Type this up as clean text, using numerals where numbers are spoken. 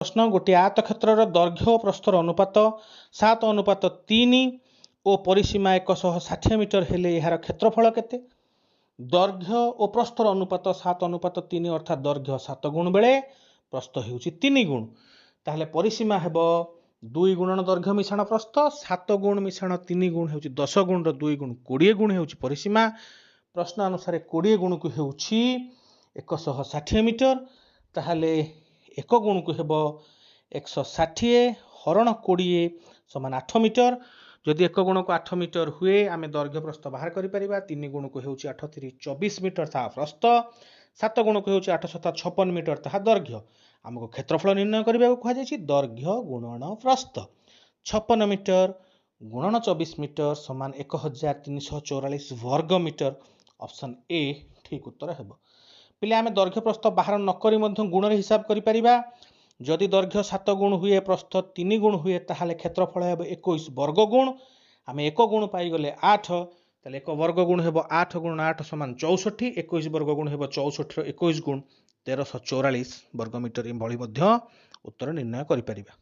प्रश्न गोटे आयतक्षेत्र दैर्घ्य और प्रस्थर अनुपात 7:3 और परिसीमा 160 मीटर हेले यार क्षेत्रफल केते। दैर्घ्य और प्रस्थर अनुपात 7:3 अर्थात दैर्घ्य 7 गुण बेले प्रस्थ होउची 3 गुण। ताहले परिसीमा हेबो 2 गुणन दैर्घ्य मिश्रण प्रस्थ 7 गुण मिश्रण 3 गुण होउची 10 गुण रो 2 गुण 20 गुण होउची परिसीमा। प्रश्न अनुसार 20 गुण को होउची 160 मीटर। ताहले 1 गुण को हेबो 160 हरण 20 समान 8 मीटर। जदि 1 गुण को 8 मीटर हुए आमे दैर्घ्य प्रस्थ बाहर करि परिबा। 3 गुण को होउची 8 3 24 मीटर ता प्रस्थ। 7 गुण को होउची 8 7 56 मीटर ता दैर्घ्य। हमको क्षेत्रफल निर्णय करिबा को जायछि दैर्घ्य गुणन प्रस्थ। 56 मीटर गुणन 24 मीटर समान 1344 वर्ग मीटर। ऑप्शन ए ठीक उत्तर हेबो। पिले आमे दैर्घ्य प्रस्थ बाहर न करी मध्य गुण रे हिसाब करि परिबा। जदि दैर्घ्य 7 गुण हुए प्रस्थ 3 गुण हुए ताहले क्षेत्रफल हेबो 21 वर्ग गुण। आमे 1 गुण पाई गले 8 ताले 1 वर्ग गुण हेबो 8 गुण 8 समान 64। 21 वर्ग गुण हेबो 64 रो 21 गुण 1344 वर्ग मीटर। एभली मध्य उत्तर निर्णय करि परिबा।